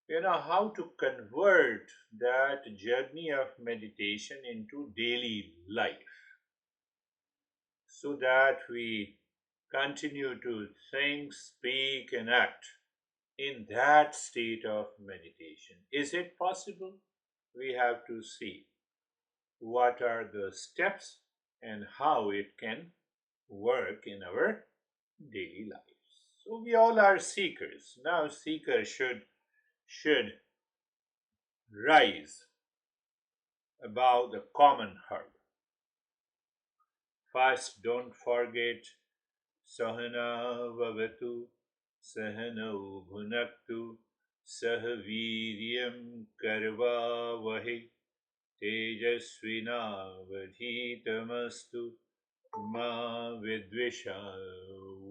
how to convert that journey of meditation into daily life so that we continue to think, speak, and act in that state of meditation. Is it possible? We have to see what are the steps and how it can work in our daily lives. So we all are seekers. Now seekers should rise above the common herd. First, don't forget Sahana Vavatu Sahanau Bhunaktu Sahaviryam Karva Vahi Tejasvinavadhitamastu Ma Vidvisha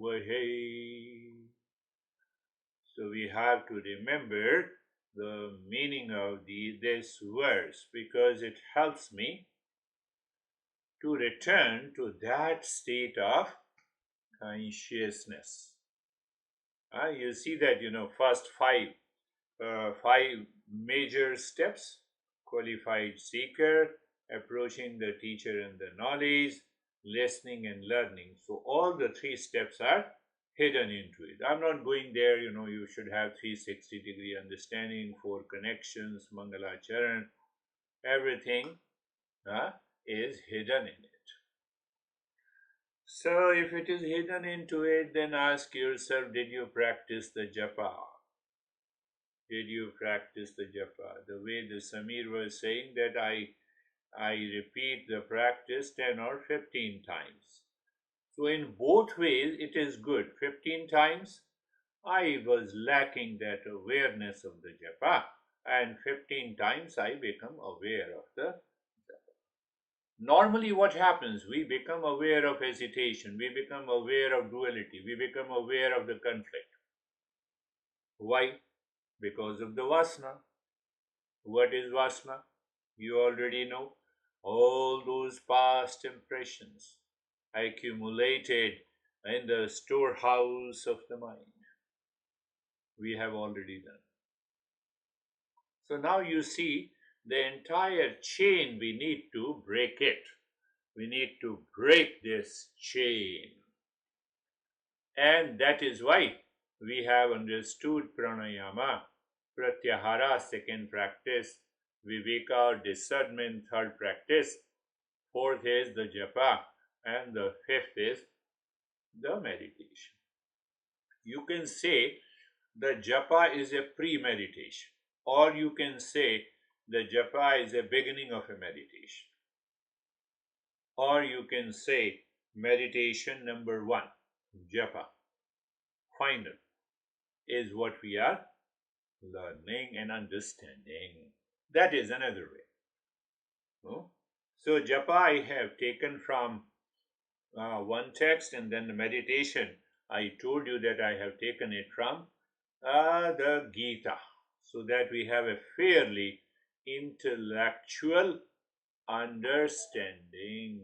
Vahi. So we have to remember the meaning of this verse because it helps me to return to that state of consciousness. You see that, first five major steps: qualified seeker, approaching the teacher and the knowledge, listening and learning. So all the three steps are hidden into it. I'm not going there. You should have 360-degree understanding, four connections, Mangalacharan, everything is hidden in it. So if it is hidden into it, then ask yourself, did you practice the japa? Did you practice the japa? The way the Samir was saying that I repeat the practice 10 or 15 times. So in both ways it is good. 15 times I was lacking that awareness of the japa, and 15 times I become aware of the japa. Normally what happens? We become aware of hesitation, we become aware of duality, we become aware of the conflict. Why? Because of the vasana. What is vasana? You already know. All those past impressions accumulated in the storehouse of the mind. We have already done. So now you see the entire chain, we need to break it. We need to break this chain. And that is why we have understood pranayama, pratyahara, second practice, viveka or discernment, third practice, fourth is the japa, and the fifth is the meditation. You can say the japa is a pre-meditation, or you can say the japa is a beginning of a meditation, or you can say meditation number one, japa, final, is what we are learning and understanding. That is another way. No? So japa I have taken from one text, and then the meditation I told you that I have taken it from the Gita, so that we have a fairly intellectual understanding.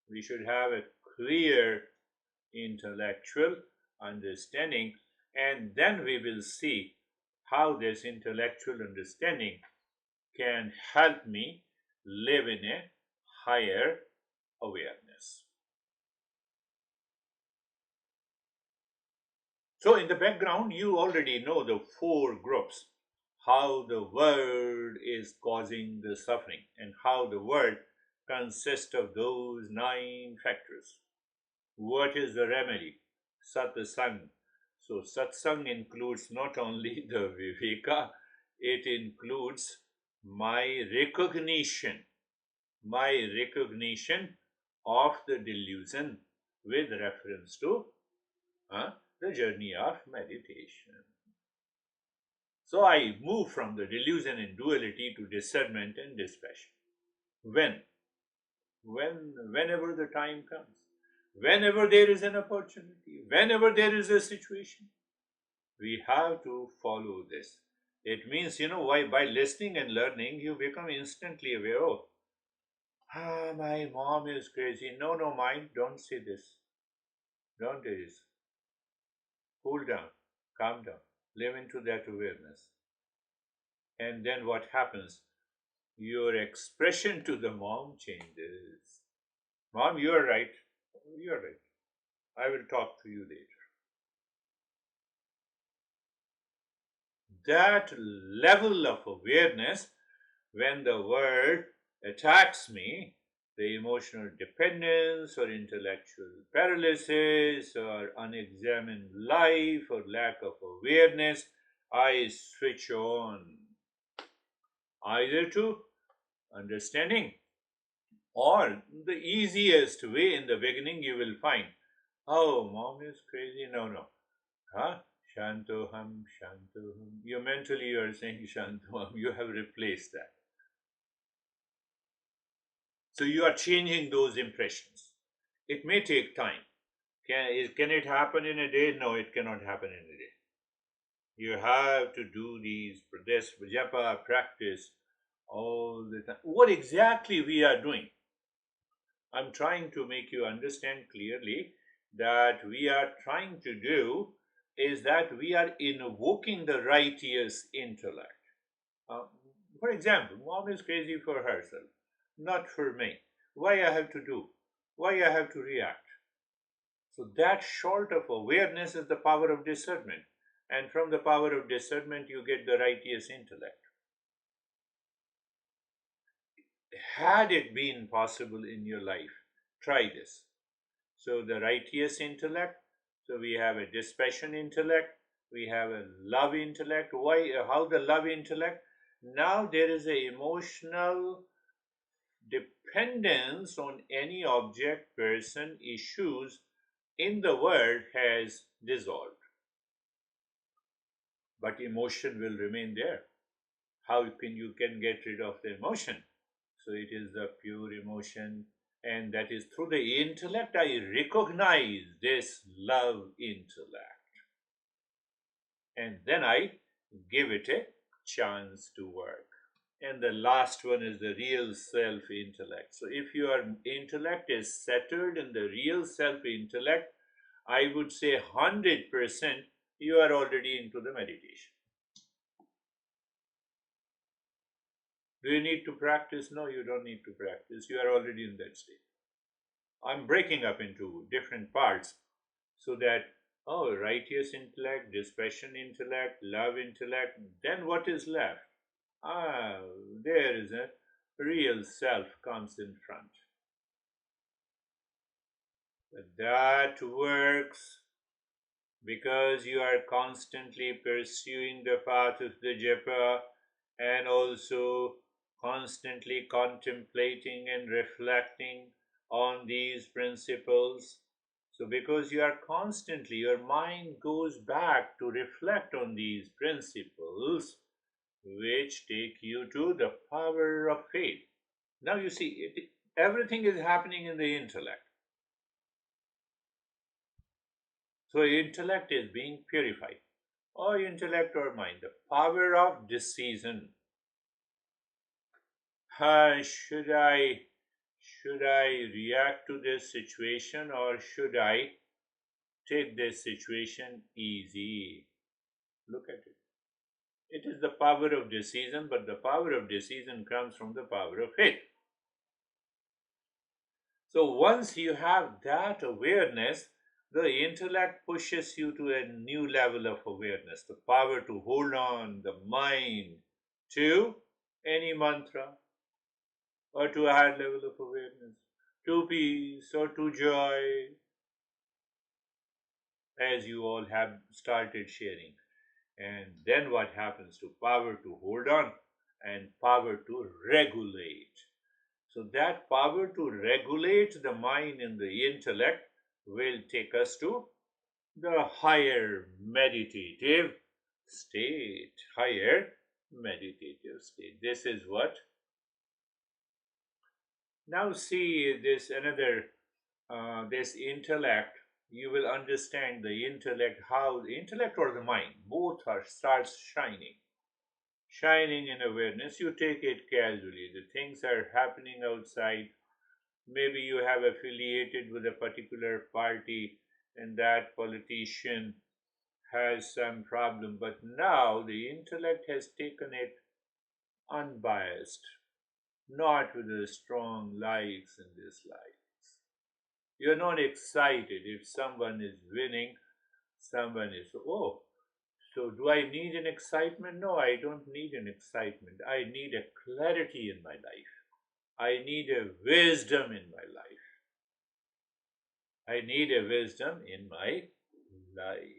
We should have a clear intellectual understanding, and then we will see how this intellectual understanding can help me live in a higher awareness. So in the background, you already know the four groups, how the world is causing the suffering, and how the world consists of those 9 factors. What is the remedy? Satsang. So satsang includes not only the viveka, it includes my recognition of the delusion with reference to the journey of meditation. So I move from the delusion and duality to discernment and dispassion. Whenever the time comes, whenever there is an opportunity, whenever there is a situation, we have to follow this. It means, why by listening and learning, you become instantly aware of, my mom is crazy. No, mind, don't say this. Don't do this. Cool down, calm down, live into that awareness. And then what happens? Your expression to the mom changes. Mom, you're right. You're right. I will talk to you later. That level of awareness, when the world attacks me, the emotional dependence or intellectual paralysis or unexamined life or lack of awareness, I switch on either to understanding, or the easiest way in the beginning you will find, oh, mom is crazy. No, no. Huh? Shantoham, Shantoham. You are saying Shantoham. You have replaced that. So you are changing those impressions. It may take time. Can it happen in a day? No, it cannot happen in a day. You have to do this japa practice all the time. What exactly we are doing? I'm trying to make you understand clearly that we are trying to do is that we are invoking the righteous intellect. Uh, for example, mom is crazy for herself, not for me. Why I have to do? Why I have to react? So that sort of awareness is the power of discernment. And from the power of discernment, you get the righteous intellect. Had it been possible in your life, try this. So the righteous intellect, so we have a dispassion intellect, we have a love intellect. Why? How the love intellect? Now there is a emotional dependence on any object, person, issues in the world has dissolved, but emotion will remain there. How can you can get rid of the emotion? So it is the pure emotion, and that is through the intellect I recognize this love intellect, and then I give it a chance to work. And the last one is the real self intellect. So if your intellect is centered in the real self intellect, I would say 100% you are already into the meditation. Do you need to practice? No, you don't need to practice. You are already in that state. I'm breaking up into different parts so that, oh, righteous intellect, dispassion intellect, love intellect, then what is left? Ah, there is a real self comes in front. But that works because you are constantly pursuing the path of the japa and also constantly contemplating and reflecting on these principles. So, because you are constantly, your mind goes back to reflect on these principles, which take you to the power of faith. Now, you see, everything is happening in the intellect. So, intellect is being purified, or intellect or mind, the power of decision. Should I react to this situation, or should I take this situation easy? Look at it. It is the power of decision, but the power of decision comes from the power of faith. So once you have that awareness, the intellect pushes you to a new level of awareness, the power to hold on the mind to any mantra or to a higher level of awareness, to peace or to joy, as you all have started sharing. And then what happens to power to hold on and power to regulate? So that power to regulate the mind and the intellect will take us to the higher meditative state. Higher meditative state. This is what. Now see this another this intellect. You will understand the intellect, how the intellect or the mind both are starts shining in awareness. You take it casually. The things are happening outside. Maybe you have affiliated with a particular party and that politician has some problem, but now the intellect has taken it unbiased, not with the strong likes and dislikes. You're not excited if someone is winning, someone is, oh, so do I need an excitement? No, I don't need an excitement. I need a clarity in my life. I need a wisdom in my life. I need a wisdom in my life.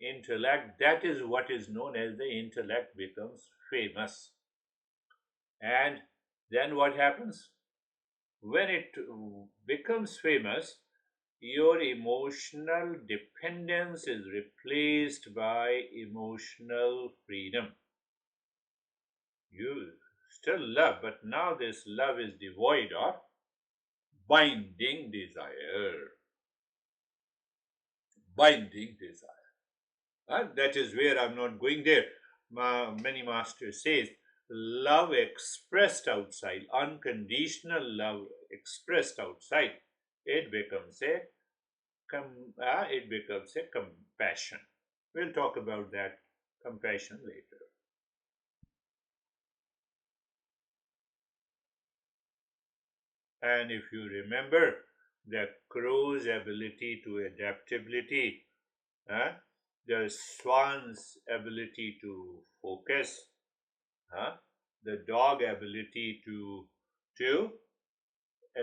Intellect, that is what is known as the intellect becomes famous. And then what happens? When it becomes famous, your emotional dependence is replaced by emotional freedom. You still love, but now this love is devoid of binding desire. Binding desire. And that is where I'm not going there. Many masters says love expressed outside, unconditional love expressed outside, it becomes a compassion. We'll talk about that compassion later. And if you remember the crow's ability to adaptability, huh? The swan's ability to focus, huh? The dog ability to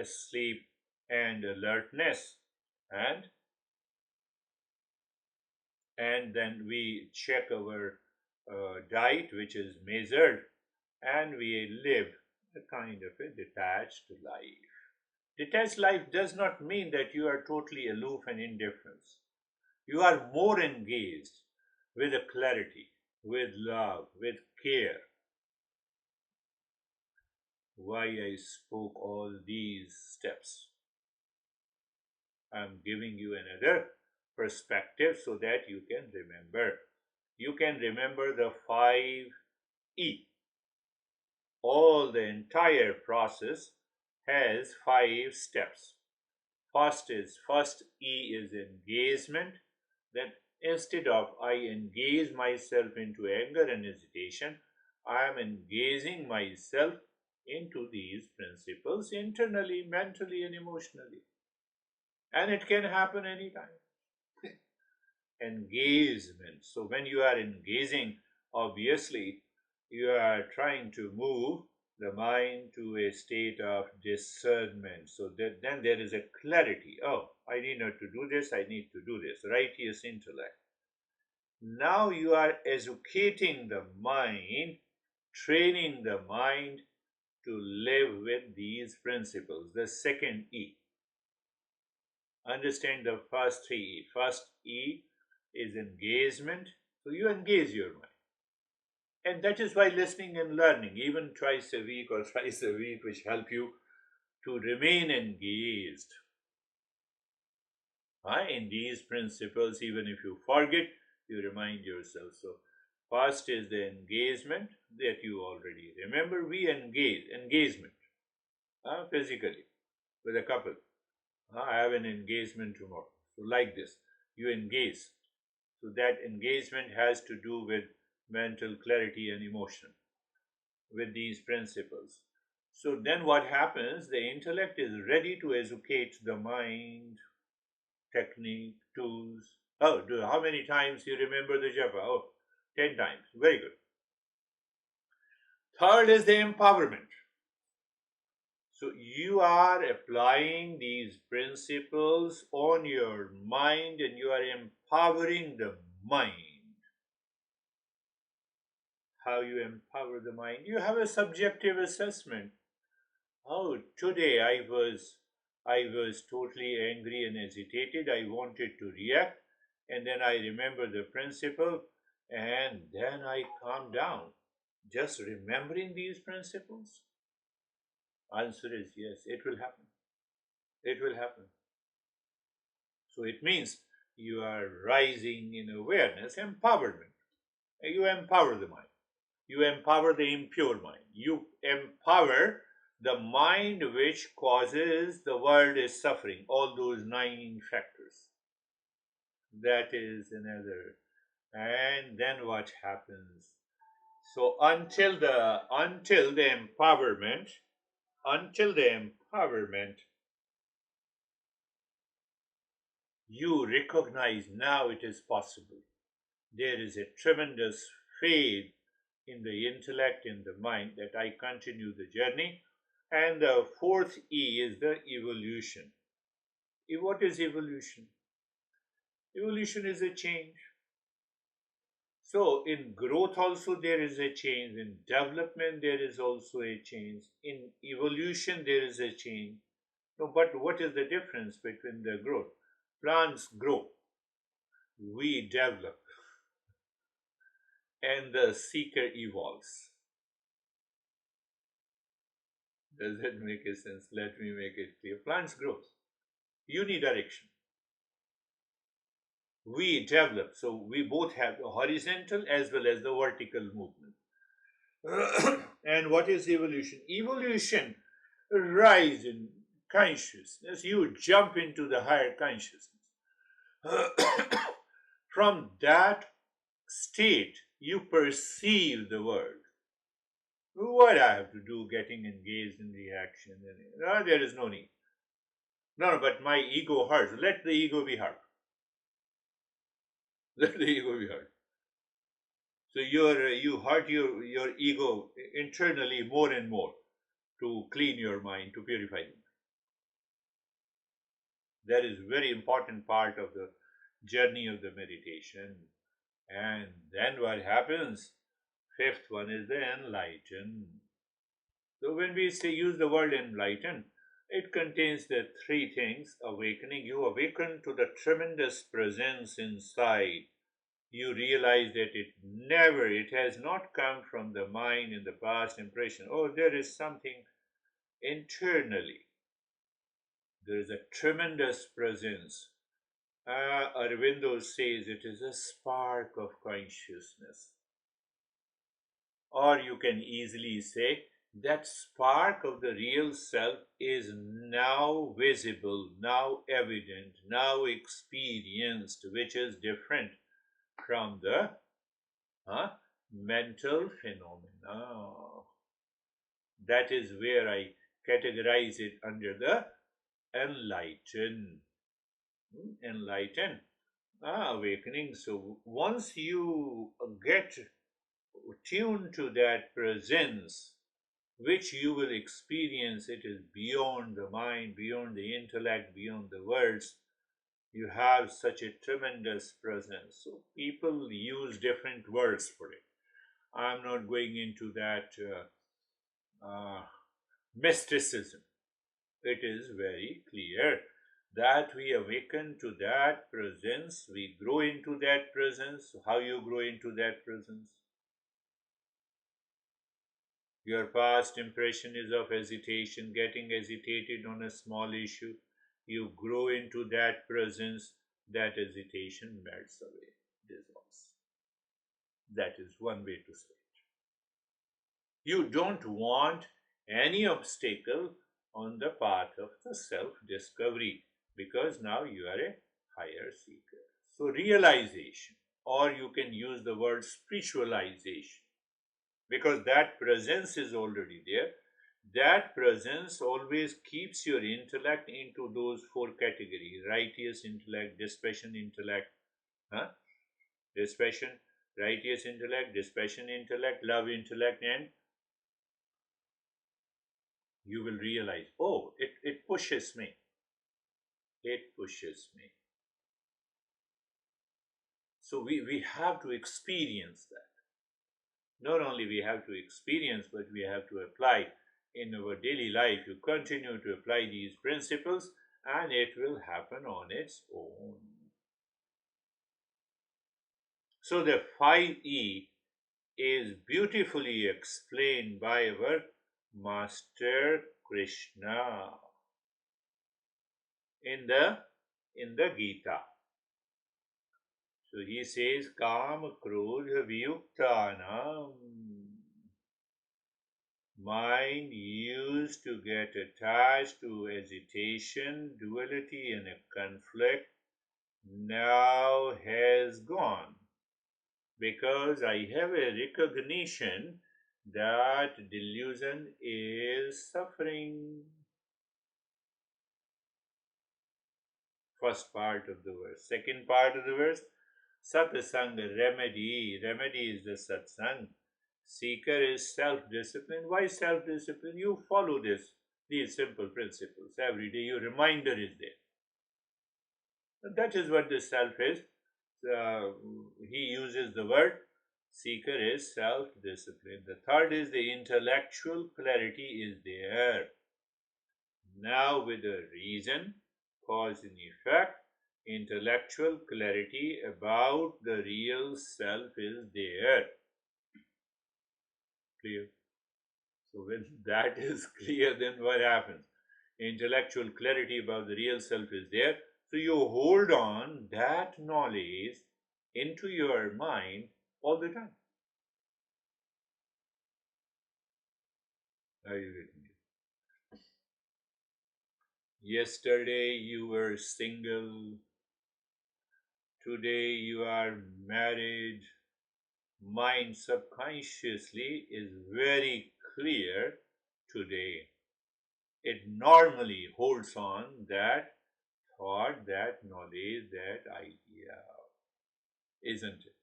sleep and alertness, and then we check our diet, which is measured, and we live a kind of a detached life. Detached life does not mean that you are totally aloof and indifferent. You are more engaged with a clarity, with love, with care. Why I spoke all these steps? I'm giving you another perspective so that you can remember. You can remember the 5E. All the entire process has 5 steps. First E is engagement. That instead of I engage myself into anger and hesitation, I am engaging myself into these principles internally, mentally, and emotionally. And it can happen anytime. Engagement. So when you are engaging, obviously you are trying to move the mind to a state of discernment. So that then there is a clarity. Oh, I need not to do this, I need to do this. Righteous intellect. Now you are educating the mind, training the mind to live with these principles. The second E. Understand the first 3 E. First E is engagement. So you engage your mind. And that is why listening and learning, even twice a week or thrice a week, which help you to remain engaged in these principles. Even if you forget, you remind yourself. So first is the engagement that you already remember. We engagement physically with a couple. I have an engagement tomorrow. So like this, you engage. So that engagement has to do with mental clarity and emotion, with these principles. So then what happens? The intellect is ready to educate the mind, technique, tools. Oh, how many times you remember the japa? Oh, 10 times. Very good. Third is the empowerment. So you are applying these principles on your mind and you are empowering the mind. How you empower the mind? You have a subjective assessment. Oh, today I was totally angry and agitated. I wanted to react, and then I remember the principle, and then I calm down. Just remembering these principles? Answer is yes, it will happen. It will happen. So it means you are rising in awareness, empowerment. You empower the mind. You empower the impure mind. You empower the mind which causes the world is suffering. All those 9 factors. That is another. And then what happens? So until the empowerment, you recognize now it is possible. There is a tremendous faith in the intellect, in the mind, that I continue the journey. And the fourth E is the evolution. What is evolution? Evolution is a change. So, in growth, also there is a change. In development, there is also a change. In evolution, there is a change. No, but what is the difference between the growth? Plants grow, we develop, and the seeker evolves. Does that make a sense? Let me make it clear. Plants grow, unidirection. We develop, so we both have the horizontal as well as the vertical movement. And what is evolution? Evolution rise in consciousness. You jump into the higher consciousness. From that state, you perceive the world. What I have to do getting engaged in reaction? No, there is no need. No, but my ego hurts. Let the ego be hurt. Let the ego be hurt. So you hurt your ego internally more and more to clean your mind, to purify it. That is very important part of the journey of the meditation. And then what happens? Fifth one is the enlighten. So when we say use the word enlighten, it contains the three things: awakening. You awaken to the tremendous presence inside. You realize that it has not come from the mind in the past impression. Oh, there is something internally. There is a tremendous presence. Aurobindo says it is a spark of consciousness. Or you can easily say that spark of the real self is now visible, now evident, now experienced, which is different from the mental phenomena. That is where I categorize it under the enlighten. Enlighten, awakening. So once you get tuned to that presence, which you will experience, it is beyond the mind, beyond the intellect, beyond the words. You have such a tremendous presence. So people use different words for it. I'm not going into that mysticism. It is very clear that we awaken to that presence, we grow into that presence. How you grow into that presence? Your past impression is of hesitation, getting agitated on a small issue. You grow into that presence, that hesitation melts away, dissolves. That is one way to say it. You don't want any obstacle on the path of the self discovery because now you are a higher seeker. So, realization, or you can use the word spiritualization, because that presence is already there. That presence always keeps your intellect into those four categories: righteous intellect, dispassion intellect, huh? Dispassion, righteous intellect, dispassion intellect, love intellect, and you will realize, oh, it pushes me. It pushes me. So we have to experience that. Not only we have to experience, but we have to apply in our daily life. You continue to apply these principles and it will happen on its own. So the 5E is beautifully explained by our Master Krishna in the Gita. So he says, Kam Krodha Viyuktanam. Mind used to get attached to hesitation, duality, and a conflict now has gone. because I have a recognition that delusion is suffering. First part of the verse. Second part of the verse, satsang remedy. Remedy is the satsang. Seeker is self-discipline. Why self-discipline? You follow these simple principles every day. Your reminder is there. That is what the self is. He uses the word seeker is self-discipline. The third is the intellectual clarity is there. Now with the reason, cause and effect, intellectual clarity about the real self is there. Clear? So when that is clear, then what happens? Intellectual clarity about the real self is there. So you hold on that knowledge into your mind all the time. Are you getting it? Yesterday you were single. Today you are married. Mind subconsciously is very clear today. It normally holds on that thought, that knowledge, that idea, isn't it?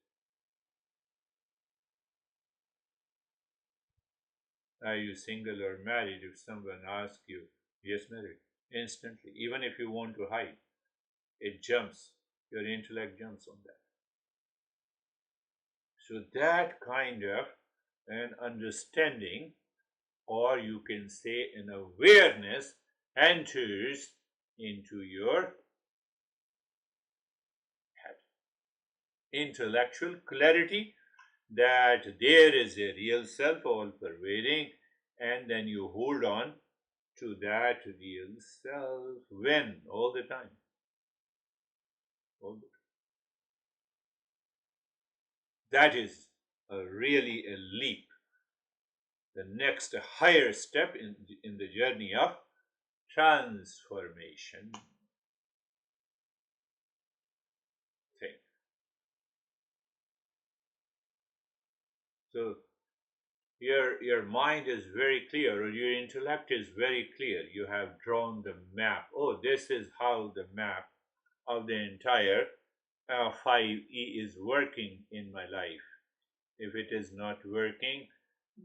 Are you single or married? If someone asks you, yes, married, instantly, even if you want to hide, it jumps, your intellect jumps on that. So that kind of an understanding, or you can say an awareness, enters into your head. Intellectual clarity that there is a real self all pervading, and then you hold on to that real self. When? All the time. All the time. That is really a leap. The next higher step in the journey of transformation. Think. So your mind is very clear, or your intellect is very clear. You have drawn the map. Oh, this is how the map of the entire 5E is working in my life. If it is not working,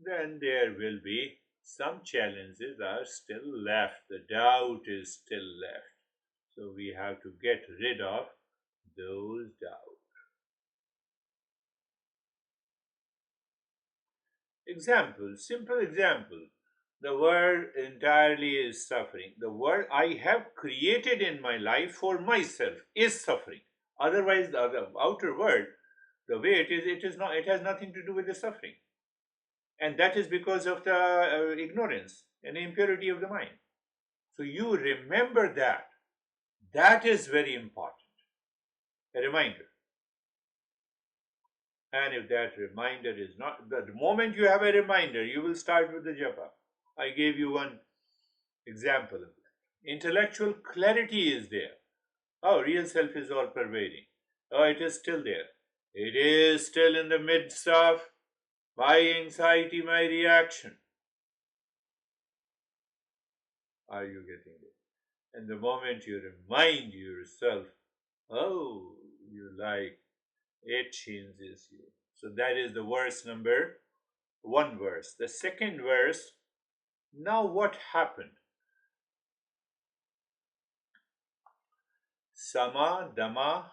then there will be some challenges are still left. The doubt is still left. So we have to get rid of those doubts. Example, simple example. The world entirely is suffering. The world I have created in my life for myself is suffering. Otherwise, the outer world, the way it is not. It has nothing to do with the suffering, and that is because of the ignorance and impurity of the mind. So you remember that. That is very important. A reminder. And if that reminder is not, the moment you have a reminder, you will start with the japa. I gave you one example of that. Intellectual clarity is there. Oh, real self is all pervading. Oh, it is still there. It is still in the midst of my anxiety, my reaction. Are you getting it? And the moment you remind yourself, oh, you like, it changes you. So that is the verse number one verse. The second verse, now what happened? Sama, Dhamma,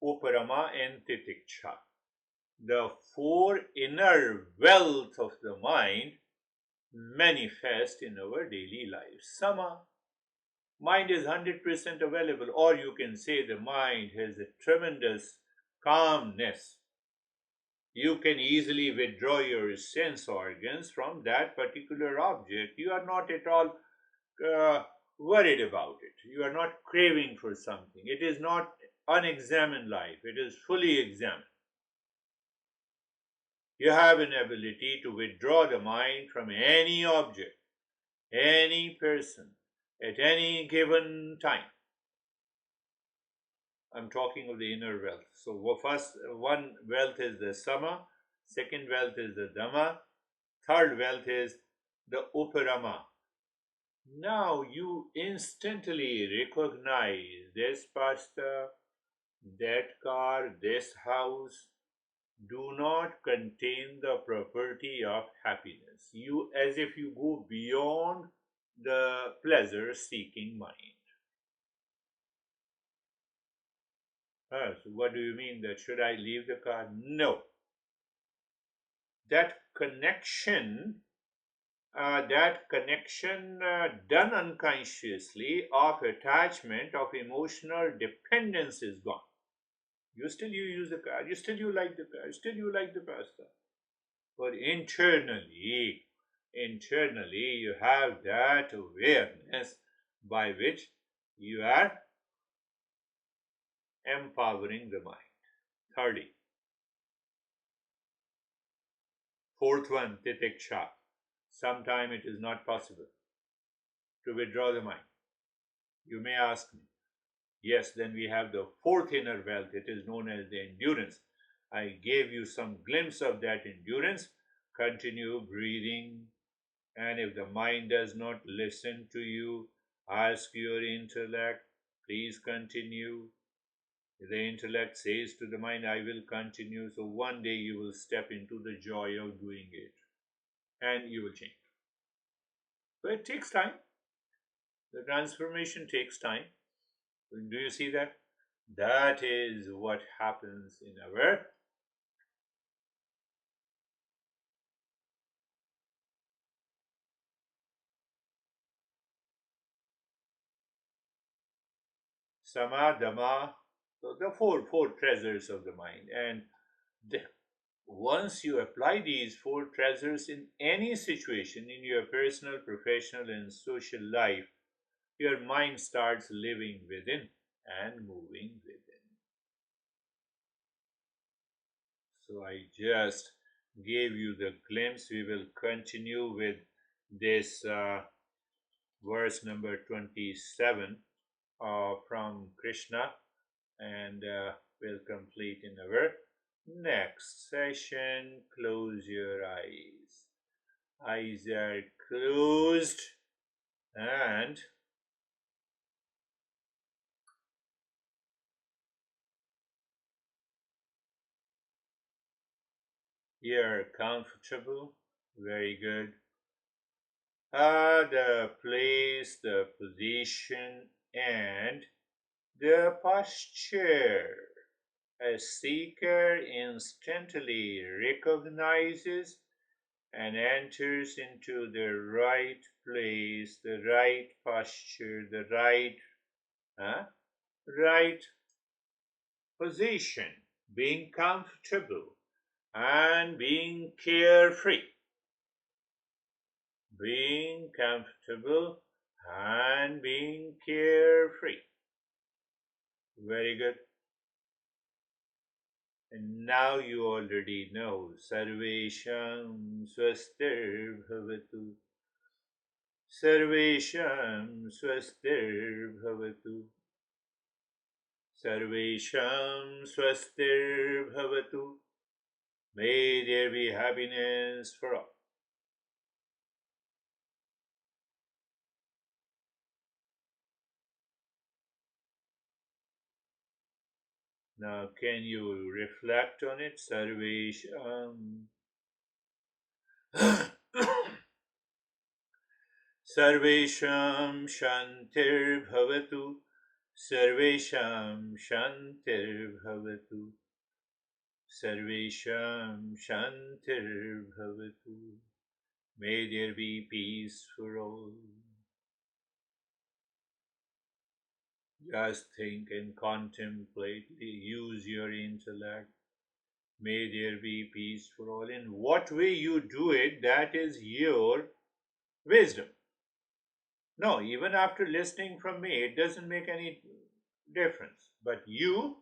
Uparama, and Titiksha. The four inner wealth of the mind manifest in our daily life. Sama, mind is 100% available, or you can say the mind has a tremendous calmness. You can easily withdraw your sense organs from that particular object. You are not at all worried about it. You are not craving for something. It is not unexamined life, it is fully examined. You have an ability to withdraw the mind from any object, any person, at any given time. I'm talking of the inner wealth. So, first, one wealth is the sama, second wealth is the dhamma, third wealth is the uparama. Now you instantly recognize this pasta, that car, this house do not contain the property of happiness. You, as if you go beyond the pleasure seeking mind. So what do you mean that should I leave the car? No. That connection, done unconsciously of attachment, of emotional dependence is gone. You use the car, you like the car, still you like the pasta. But internally you have that awareness by which you are empowering the mind. 30. Fourth one, titiksha. Sometime it is not possible to withdraw the mind. You may ask me, yes, then we have the fourth inner wealth. It is known as the endurance. I gave you some glimpse of that endurance. Continue breathing. And if the mind does not listen to you, ask your intellect, please continue. The intellect says to the mind, I will continue. So one day you will step into the joy of doing it and you will change. But it takes time. The transformation takes time. Do you see that? That is what happens in our samadhamma, so the four treasures of the mind. And the, once you apply these four treasures in any situation in your personal, professional, and social life, your mind starts living within and moving within. So I just gave you the glimpse. We will continue with this verse number 27 from Krishna, and we'll complete in our next session. Close your eyes. Eyes are closed, and you're comfortable. Very good. The place, the position, and the posture. A seeker instantly recognizes and enters into the right place, the right posture, the right position, being comfortable and being carefree. Being comfortable and being carefree. Very good. And now you already know Sarvesham Swastir Bhavatu. Sarvesham Swastir Bhavatu. Sarvesham Swastir Bhavatu. May there be happiness for all. Now, can you reflect on it? Sarvesham. Sarvesham Shantir Bhavatu. Sarvesham Shantir Bhavatu. Sarvesham Shantir Bhavatu. May there be peace for all. Just think and contemplate. Use your intellect. May there be peace for all. In what way you do it, that is your wisdom. No, even after listening from me, it doesn't make any difference. But you,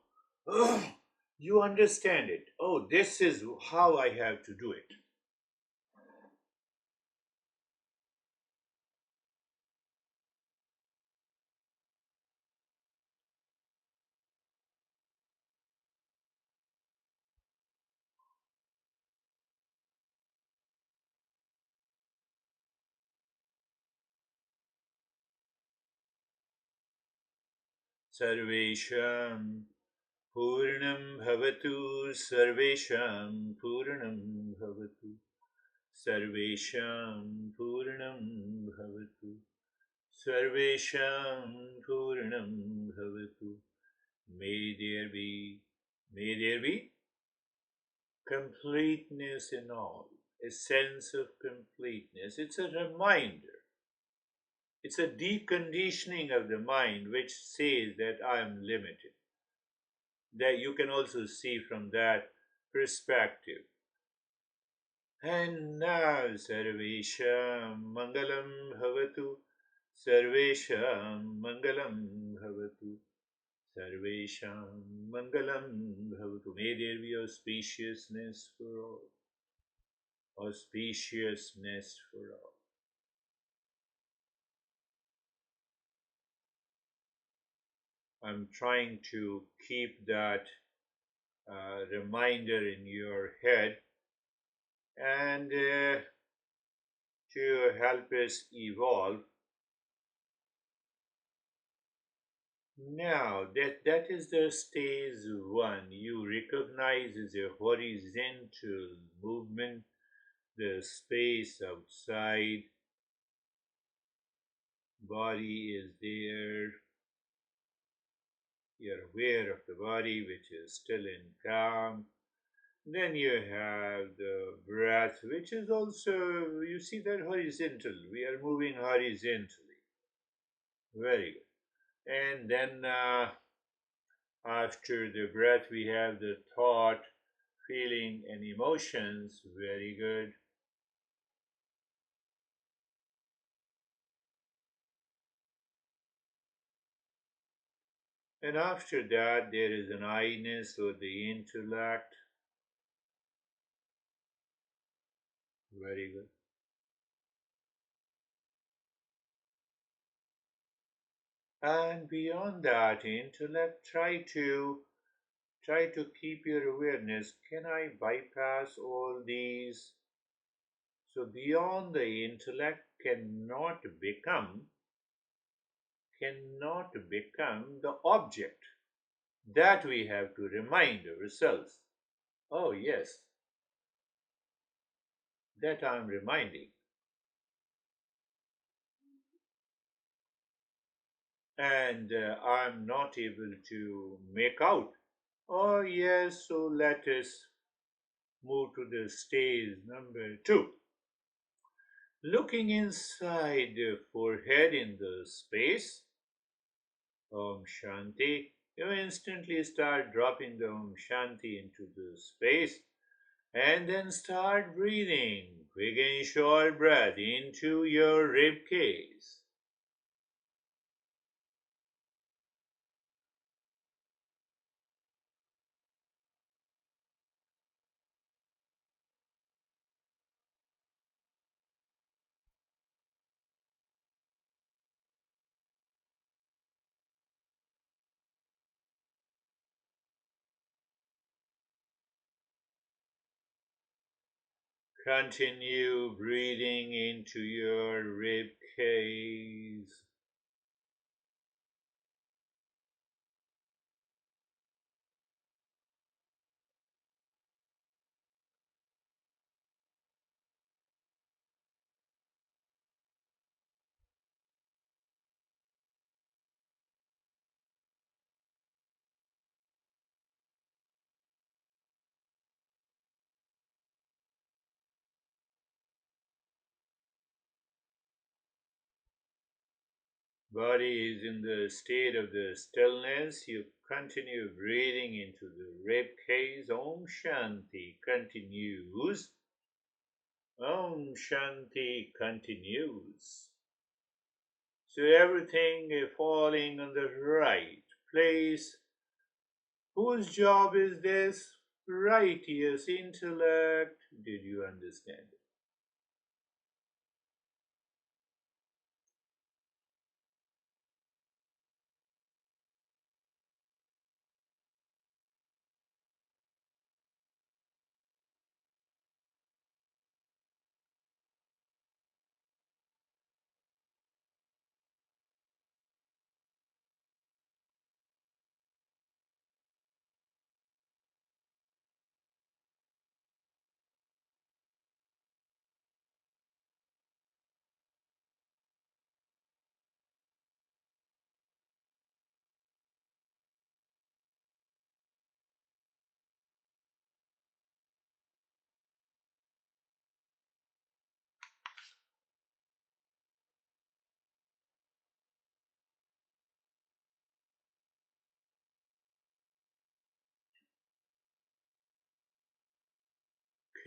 you understand it. Oh, this is how I have to do it. Sarvesham Purnam Bhavatu, Sarvesham Purnam Bhavatu, Sarvesham Purnam Bhavatu, Sarvesham Purnam Bhavatu. May there be completeness in all, a sense of completeness. It's a reminder. It's a deconditioning of the mind which says that I am limited. That you can also see from that perspective. And now, Sarvesham Mangalam Bhavatu, Sarvesham Mangalam Bhavatu, Sarvesham Mangalam Bhavatu. May there be auspiciousness for all, auspiciousness for all. I'm trying to keep that reminder in your head and to help us evolve. Now, that is the stage one. You recognize as a horizontal movement the space outside, body is there, you're aware of the body which is still in calm. Then you have the breath, which is also, you see that horizontal, we are moving horizontally. Very good. And then after the breath, we have the thought, feeling, and emotions. Very good. And after that, there is an I-ness or the intellect. Very good. And beyond that intellect, try to keep your awareness. Can I bypass all these? So beyond the intellect cannot become the object. That we have to remind ourselves. Oh yes, that I'm reminding. And I'm not able to make out. Oh yes, so let us move to the stage number two. Looking inside the forehead in the space, Om Shanti, you instantly start dropping the Om Shanti into the space and then start breathing. Quick and short breath into your rib cage. Continue breathing into your rib cage. Body is in the state of the stillness. You continue breathing into the rib cage. Om Shanti continues. Om Shanti continues. So everything is falling on the right place. Whose job is this? Righteous intellect. Did you understand?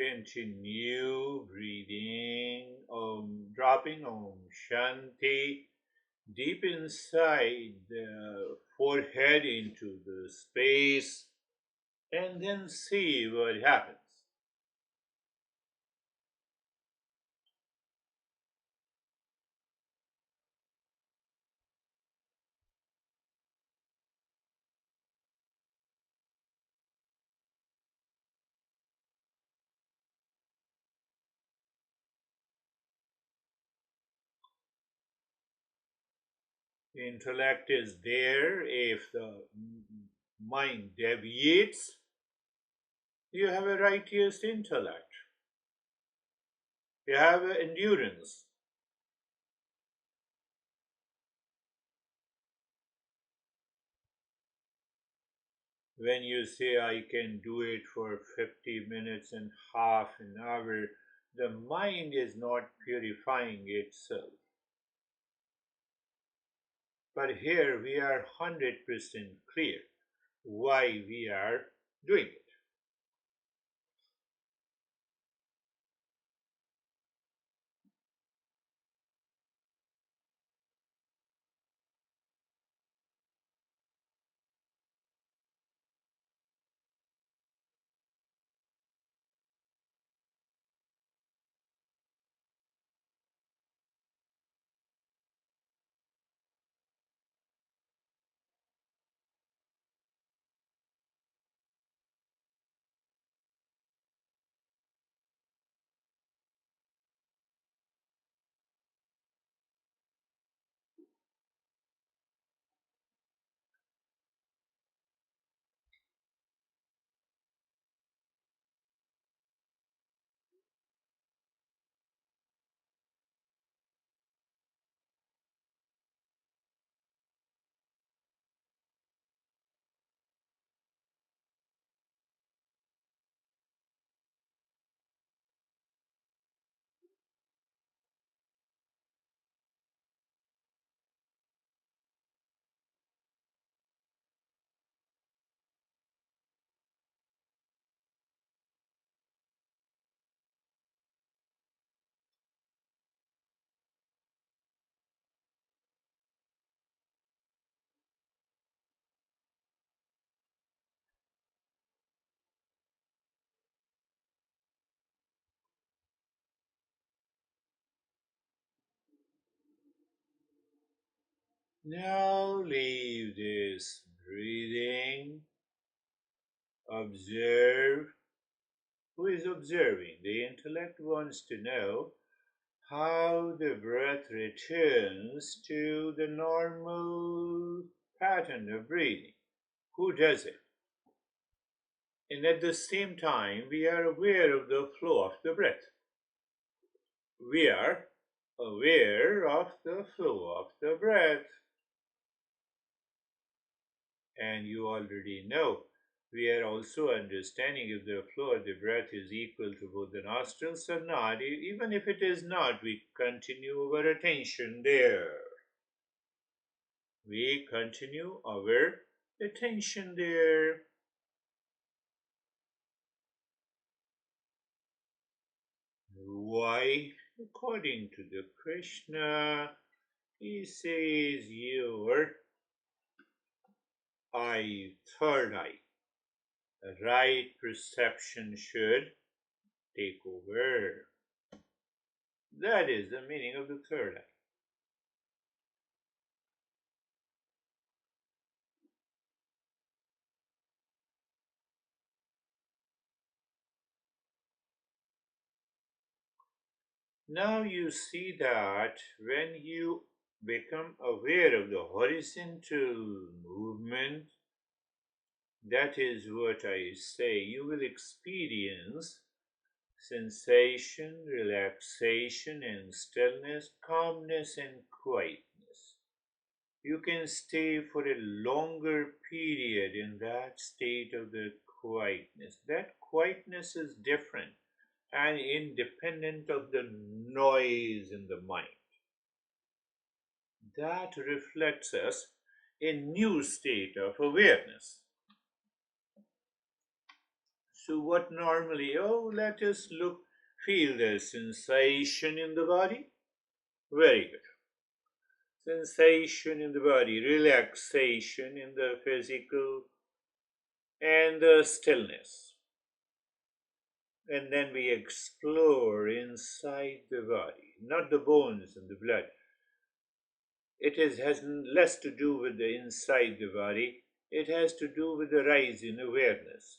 continue breathing, dropping Shanti deep inside the forehead into the space, and then see what happens. Intellect is there. If the mind deviates, you have a righteous intellect. You have endurance. When you say, I can do it for 50 minutes and half an hour, the mind is not purifying itself. But here we are 100% clear why we are doing it. Now leave this breathing. Observe. Who is observing? The intellect wants to know how the breath returns to the normal pattern of breathing. Who does it? And at the same time, we are aware of the flow of the breath. We are aware of the flow of the breath. And you already know we are also understanding if the flow of the breath is equal to both the nostrils or not. Even if it is not, we continue our attention there. We continue our attention there. Why? According to the Krishna, he says your eye, third eye, right perception should take over. That is the meaning of the third eye. Now you see that when you become aware of the horizontal movement, that is what I say, you will experience sensation, relaxation, and stillness, calmness, and quietness. You can stay for a longer period in that state of the quietness. That quietness is different and independent of the noise in the mind. That reflects us a new state of awareness. So, what normally, let us look, feel the sensation in the body. Very good. Sensation in the body, relaxation in the physical, and the stillness. And then we explore inside the body, not the bones and the blood. Has less to do with the inside the body, it has to do with the rise in awareness.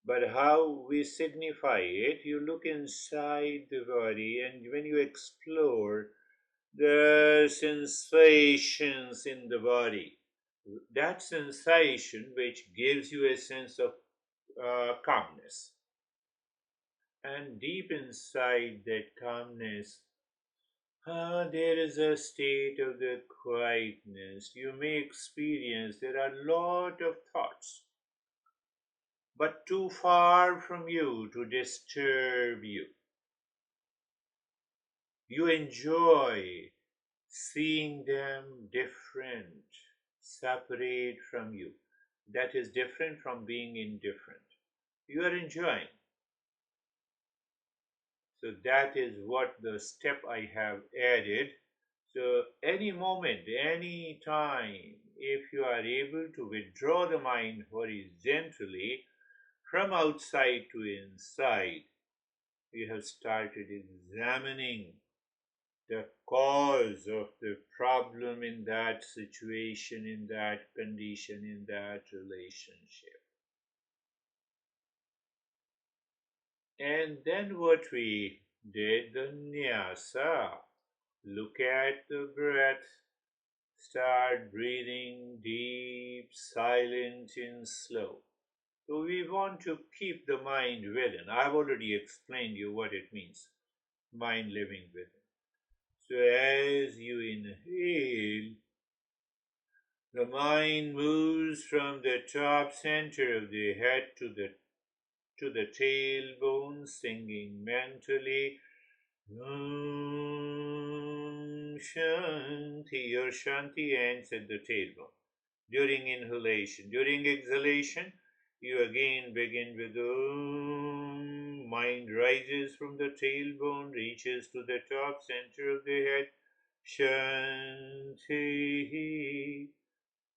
But how we signify it, you look inside the body, and when you explore the sensations in the body, that sensation which gives you a sense of calmness. And deep inside that calmness, there is a state of the quietness. You may experience there are a lot of thoughts, but too far from you to disturb you. You enjoy seeing them different, separate from you. That is different from being indifferent. You are enjoying. So that is what the step I have added. So any moment, any time, if you are able to withdraw the mind horizontally from outside to inside, you have started examining the cause of the problem in that situation, in that condition, in that relationship. And then what we did, the nyasa, look at the breath, start breathing deep, silent, and slow. So we want to keep the mind within. I've already explained you what it means, mind living within. So as you inhale, the mind moves from the top center of the head to the tailbone, singing mentally Om Shanti. Your Shanti ends at the tailbone during inhalation. During exhalation, you again begin with Om. Mind rises from the tailbone, reaches to the top center of the head. Shanti.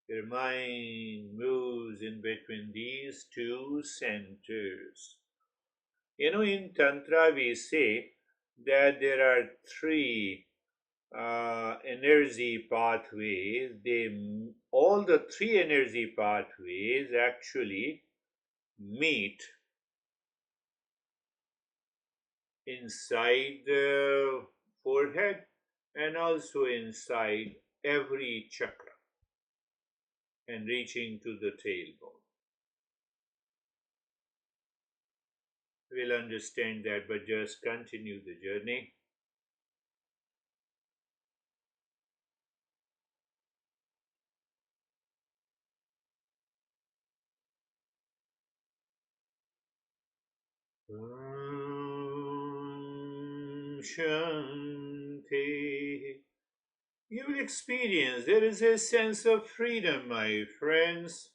Your mind moves in between these two centers. In Tantra, we say that there are three energy pathways. All the three energy pathways actually meet inside the forehead and also inside every chakra and reaching to the tailbone. We'll understand that, but just continue the journey. Om Shanti. You will experience there is a sense of freedom, my friends.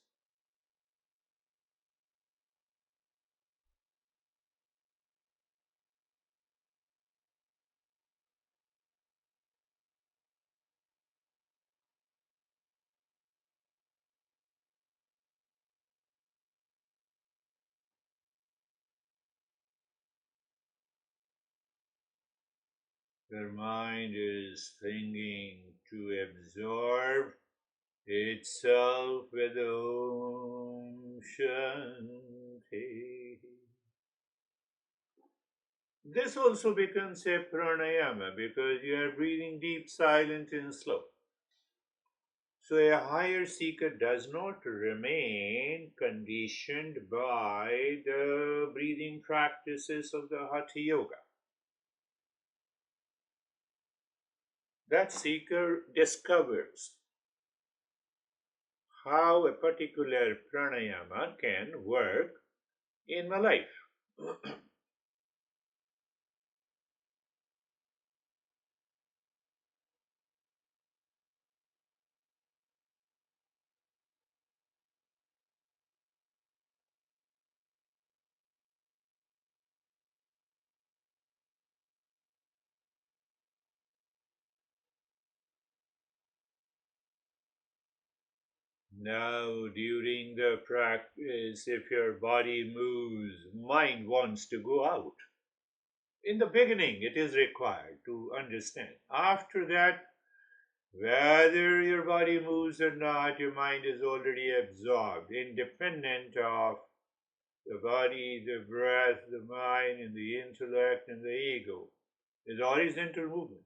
Your mind is thinking to absorb itself with Om Shanti. This also becomes a pranayama because you are breathing deep, silent, and slow. So a higher seeker does not remain conditioned by the breathing practices of the Hatha Yoga. That seeker discovers how a particular pranayama can work in my life. Now, during the practice, if your body moves, mind wants to go out. In the beginning, it is required to understand. After that, whether your body moves or not, your mind is already absorbed, independent of the body, the breath, the mind, and the intellect and the ego. Is horizontal movement.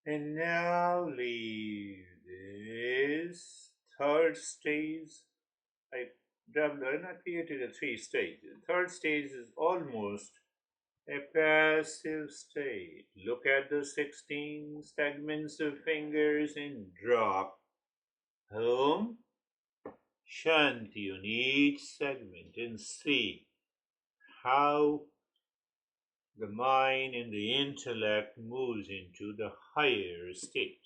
And now leave this third stage. I not created a three stages. Third stage is almost a passive state. Look at the 16 segments of fingers and drop home Shanti on each segment and see how the mind and the intellect moves into the higher state.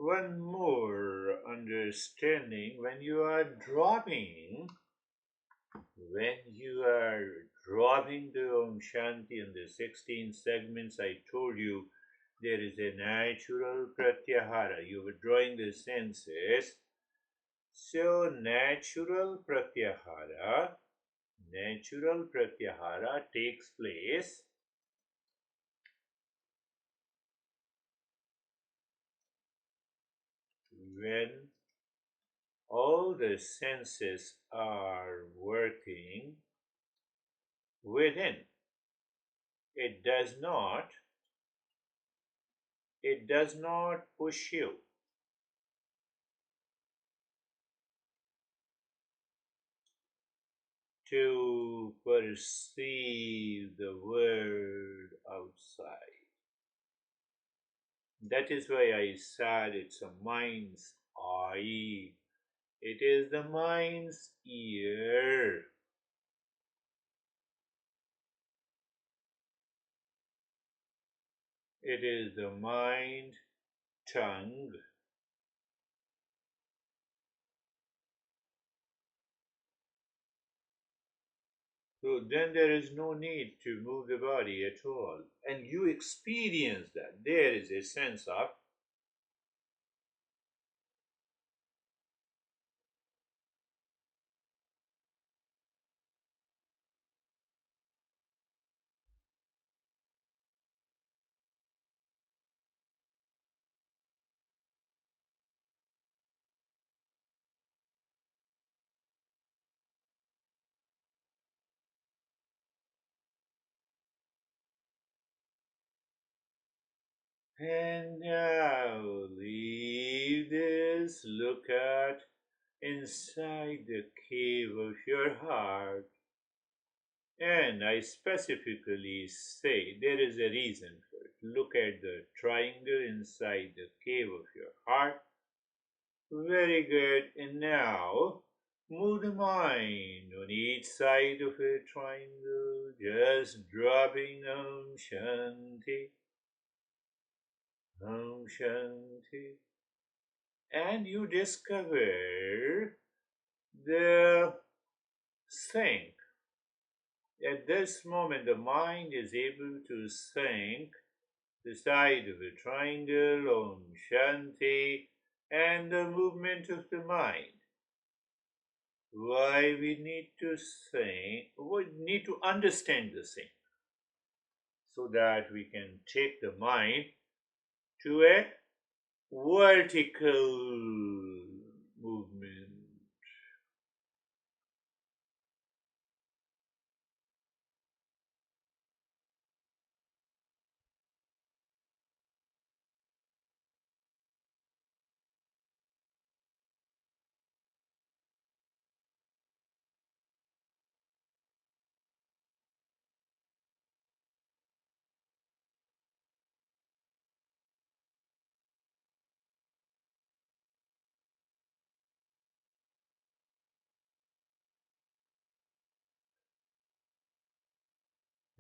One more understanding when you are dropping the Om Shanti in the 16 segments, I told you there is a natural pratyahara. You were drawing the senses. So natural pratyahara takes place when all the senses are working within. It does not push you to perceive the world outside. That is why I said it's a mind's eye. It is the mind's ear. It is the mind tongue. So then there is no need to move the body at all. And you experience that. There is a sense of and now leave this. Look at inside the cave of your heart. And I specifically say there is a reason for it. Look at the triangle inside the cave of your heart. Very good. And now move the mind on each side of a triangle, just dropping Om Shanti. And you discover the sync. At this moment, the mind is able to sync the side of a triangle, Om Shanti, and the movement of the mind. Why we need to think, we need to understand the thing so that we can take the mind to a vertical movement.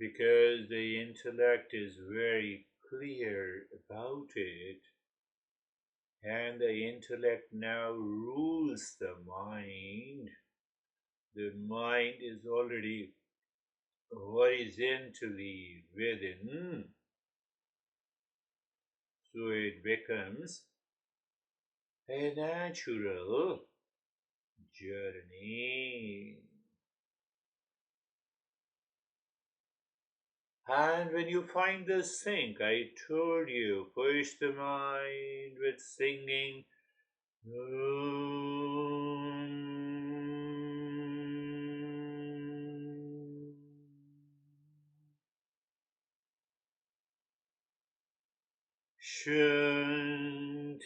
Because the intellect is very clear about it, and the intellect now rules the mind. The mind is already horizontally within, so it becomes a natural journey. And when you find the sync, I told you, push the mind with singing. Shanti.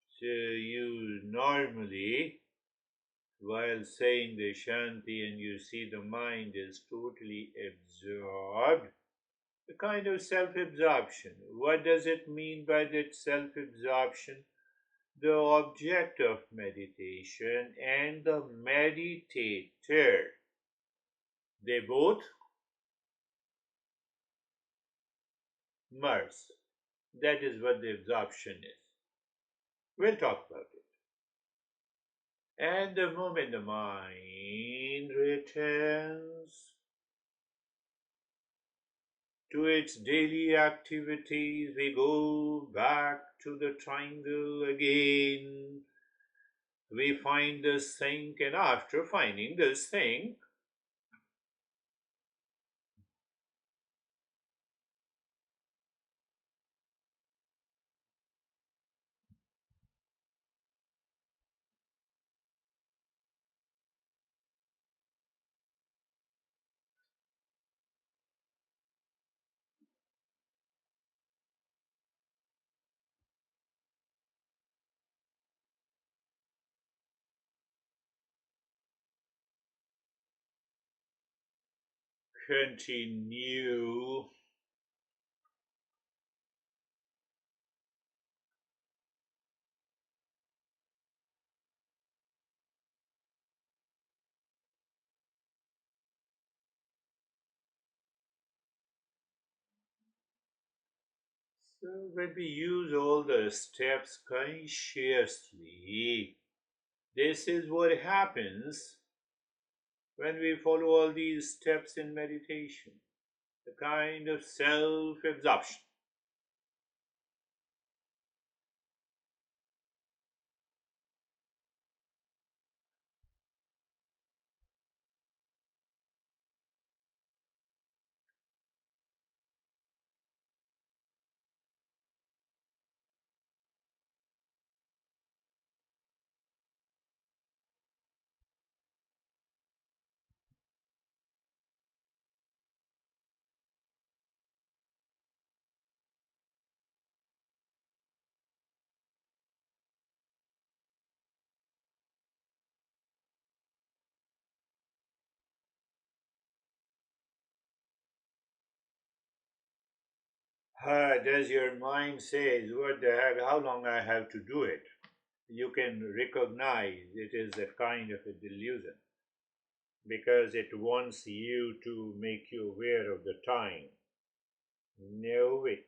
So you normally, while saying the Shanti, and you see the mind is totally absorbed, a kind of self absorption. What does it mean by that self absorption? The object of meditation and the meditator, they both merge. That is what the absorption is. We'll talk about it. And the moment the mind returns to its daily activities, we go back to the triangle again. We find the sink, and after finding the sink, continue. So when we use all the steps consciously, this is what happens when we follow all these steps in meditation. The kind of self absorption. Does your mind says, what the heck, how long I have to do it? You can recognize it is a kind of a delusion because it wants you to make you aware of the time. No way.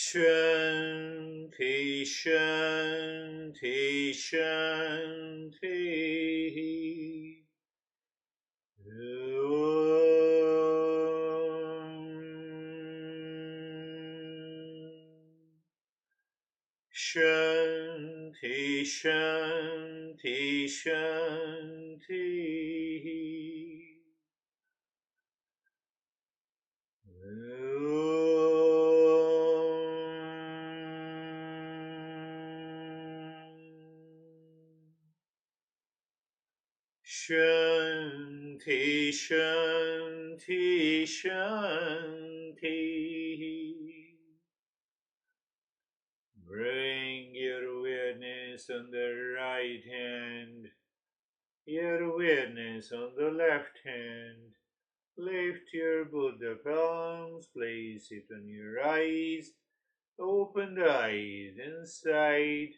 Shanti, Shanti, Shanti. Om. Shanti, Shanti, Shanti. Shanti, Shanti, Shanti. Bring your awareness on the right hand, your awareness on the left hand. Lift your Buddha palms, place it on your eyes. Open the eyes inside.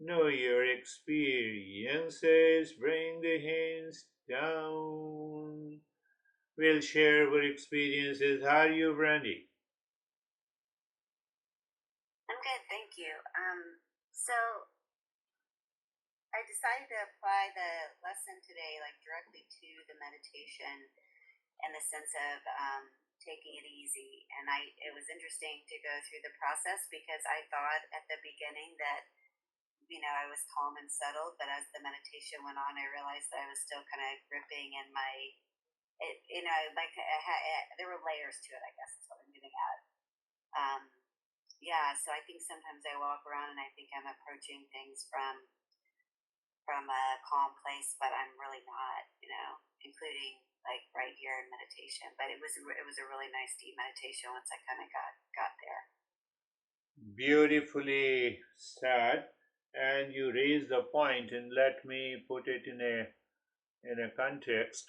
Know your experiences. Bring the hands down. We'll share our experiences. How are you, Brandy? I'm good, thank you. So I decided to apply the lesson today, like directly to the meditation, in the sense of taking it easy. And it was interesting to go through the process because I thought at the beginning that I was calm and settled, but as the meditation went on, I realized that I was still kind of gripping in my, there were layers to it. I guess is what I'm getting at. Um, yeah, so I think sometimes I walk around and I think I'm approaching things from a calm place, but I'm really not, including like right here in meditation. But it was a really nice deep meditation once I kind of got there. Beautifully said. And you raised the point, and let me put it in a context.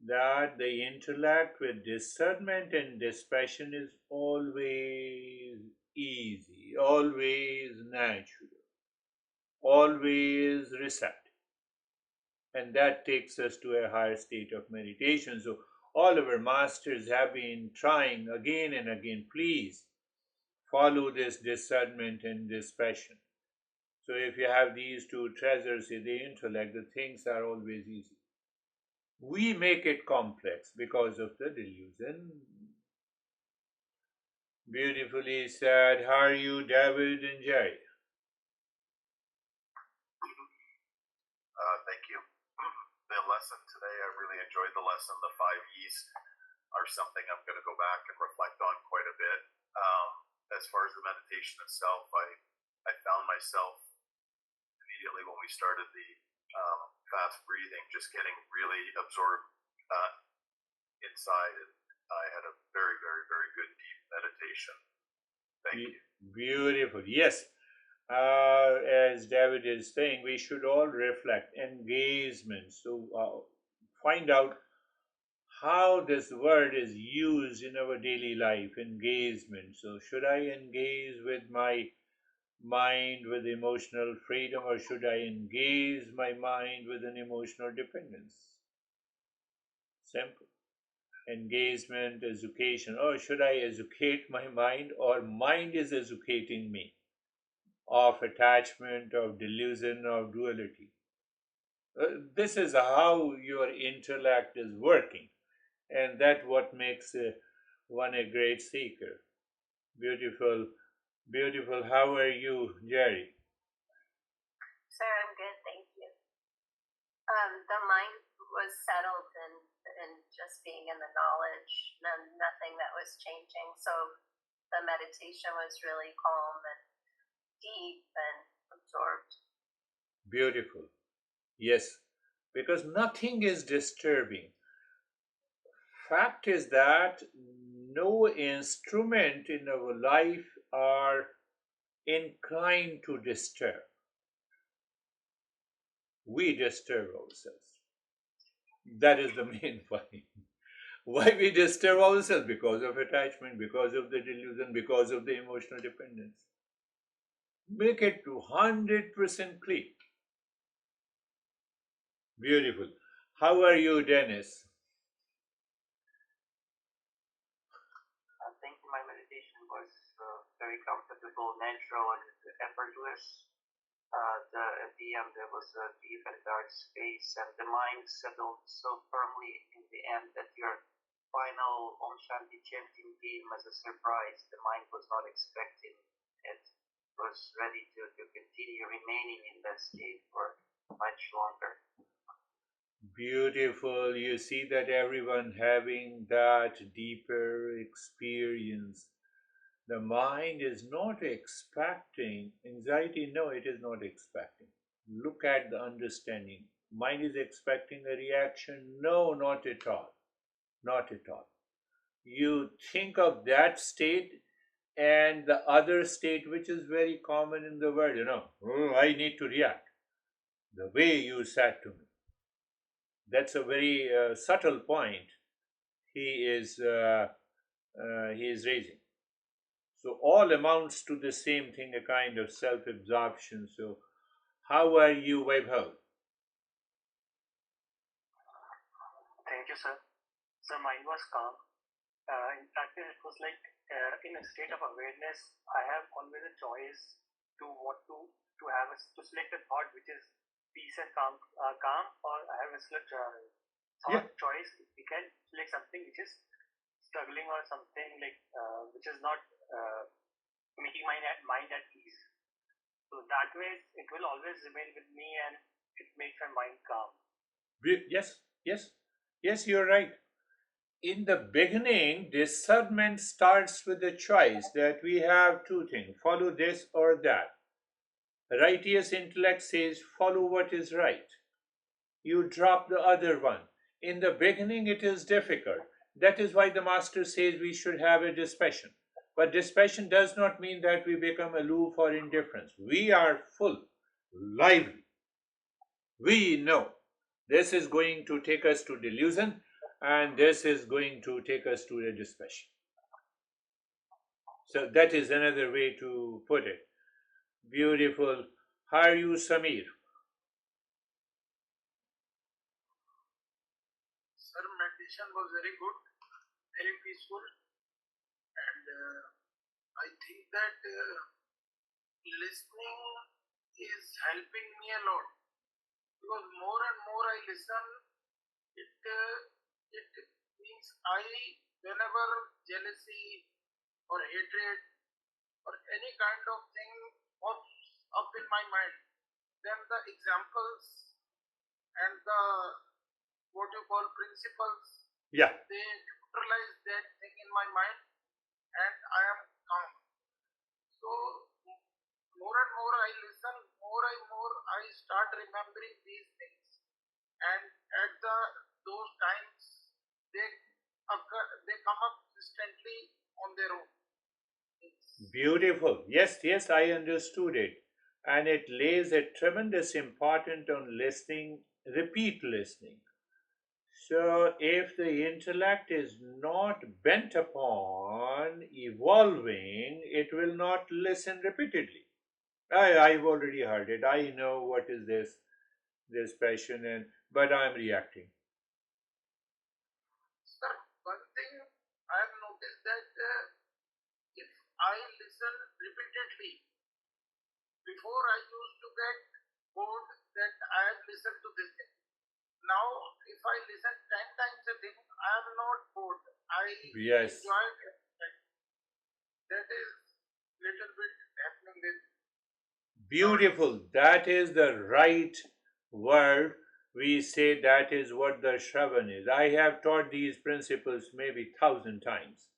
that the intellect with discernment and dispassion is always easy, always natural, always receptive. And that takes us to a higher state of meditation. So, all our masters have been trying again and again, please follow this discernment and dispassion. So, if you have these two treasures in the intellect, the things are always easy. We make it complex because of the delusion. Beautifully said. How are you, David and Jay? Thank you. The lesson today, I really enjoyed the lesson. The 5 E's are something I'm going to go back and reflect on quite a bit. As far as the meditation itself, I found myself immediately when we started the fast breathing, just getting really absorbed inside. And I had a very, very, very good deep meditation. Thank you. Beautiful. Yes. As David is saying, we should all reflect engagement. So find out how this word is used in our daily life, engagement. So should I engage with my mind with emotional freedom, or should I engage my mind with an emotional dependence? Simple. Engagement, education. Or should I educate my mind, or mind is educating me of attachment, of delusion, of duality? This is how your intellect is working, and that what makes one a great seeker. Beautiful, beautiful. How are you, Jerry? Sir, I'm good, thank you. The mind was settled and just being in the knowledge, nothing that was changing. So the meditation was really calm and deep and absorbed. Beautiful. Yes, because nothing is disturbing. Fact is that no instrument in our life are inclined to disturb. We disturb ourselves. That is the main point. Why we disturb ourselves? Because of attachment, because of the delusion, because of the emotional dependence. Make it 100% clear. Beautiful. How are you, Dennis? I think my meditation was very comfortable, natural, and effortless. At the end, there was a deep and dark space, and the mind settled so firmly in the end that your final Om Shanti chanting came as a surprise. The mind was not expecting it, was ready to continue remaining in that state for much longer. Beautiful. You see that everyone having that deeper experience. The mind is not expecting anxiety. No, it is not expecting. Look at the understanding. Mind is expecting a reaction. No, not at all. Not at all. You think of that state and the other state, which is very common in the world, oh, I need to react. The way you said to me. That's a very subtle point he is raising. So all amounts to the same thing, a kind of self-absorption. So how are you, Vaibhav? Thank you, sir. So mind was calm. In practice, it was like in a state of awareness, I have always a choice to what to have to select a thought which is peace and calm, or I have a thought choice. We can select something which is struggling or something like which is not making my mind at ease. So that way, it will always remain with me, and it makes my mind calm. Yes, yes, yes, you're right. In the beginning, discernment starts with the choice that we have two things, follow this or that. Righteous intellect says, follow what is right. You drop the other one. In the beginning, it is difficult. That is why the master says we should have a dispassion. But dispassion does not mean that we become aloof or indifferent. We are full, lively. We know this is going to take us to delusion. and this is going to take us to a dispassion. So that is another way to put it. Beautiful. How are you, Samir? Sir, meditation was very good, very peaceful, and I think that listening is helping me a lot because more and more I listen, it means whenever jealousy or hatred or any kind of thing pops up in my mind, then the examples and the what you call principles, Yeah. they neutralize that thing in my mind and I am calm. So more and more I listen, more and more I start remembering these things, and at those times they they come up instantly on their own. Beautiful. Yes, yes, I understood it. And it lays a tremendous importance on listening, repeat listening. So, if the intellect is not bent upon evolving, it will not listen repeatedly. I've already heard it. I know what is this passion, but I'm reacting. Sir, one thing I have noticed that if I listen repeatedly, before I used to get bored that I have listened to this thing. Now, if I listen 10 times a thing, I am not bored. I Yes. enjoy it. That is little bit happening with. Beautiful. That is the right word. We say that is what the Shravan is. I have taught these principles maybe 1,000 times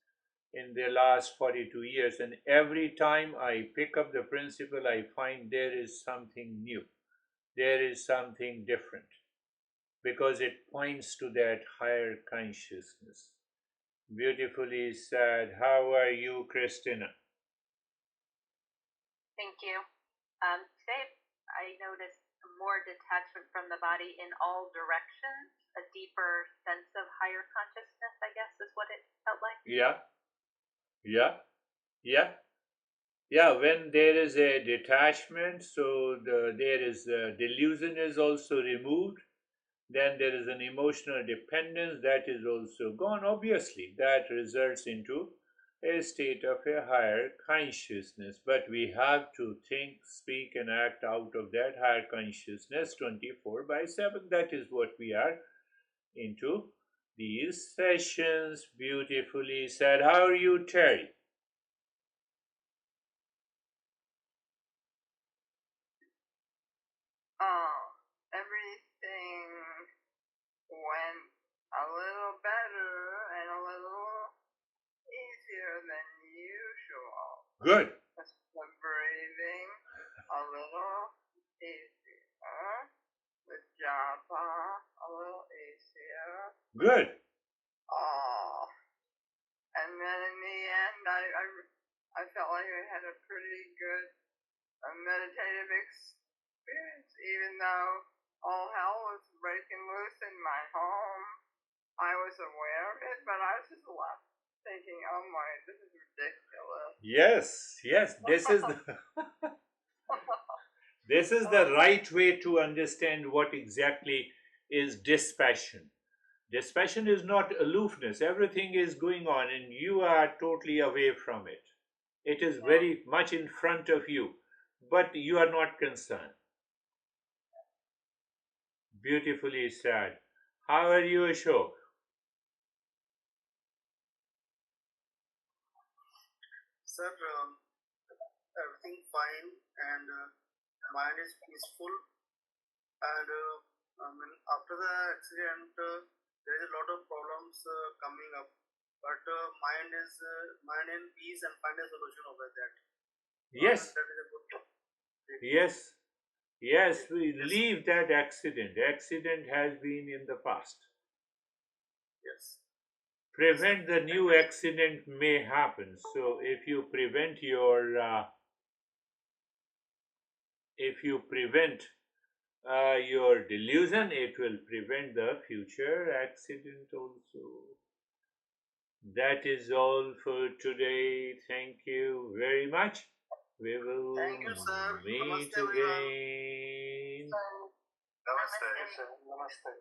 in the last 42 years, and every time I pick up the principle, I find there is something new. There is something different because it points to that higher consciousness. Beautifully said. How are you, Christina? Thank you. Today, I noticed more detachment from the body in all directions, a deeper sense of higher consciousness, I guess, is what it felt like. Yeah, yeah, yeah. Yeah, when there is a detachment, so there is delusion is also removed. Then there is an emotional dependence that is also gone. Obviously, that results into a state of a higher consciousness. But we have to think, speak, and act out of that higher consciousness 24/7. That is what we are into these sessions. Beautifully said. How are you, Terry? Everything went a little better and a little easier than usual. Good. The breathing a little easier. The japa a little easier. Good. And then in the end, I felt like I had a pretty good meditative experience, even though all hell was breaking loose in my home. I was aware of it, but I was just left thinking, "Oh my, this is ridiculous." Yes, yes. This is the right way to understand what exactly is dispassion. Dispassion is not aloofness. Everything is going on, and you are totally away from it. It is very much in front of you, but you are not concerned. Beautifully said. How are you, Ashok? Sir, everything fine and mind is peaceful. And after the accident, there is a lot of problems coming up. But mind in peace and find a solution over that. Yes. That is a good thing. Yes. Yes, we leave that accident. Accident has been in the past. Yes. Prevent the new accident may happen. So if you prevent your if you prevent your delusion, it will prevent the future accident also. That is all for today. Thank you very much. We will Thank you, sir. meet Namaste, everyone. again. Namaste. Yes, sir. Namaste.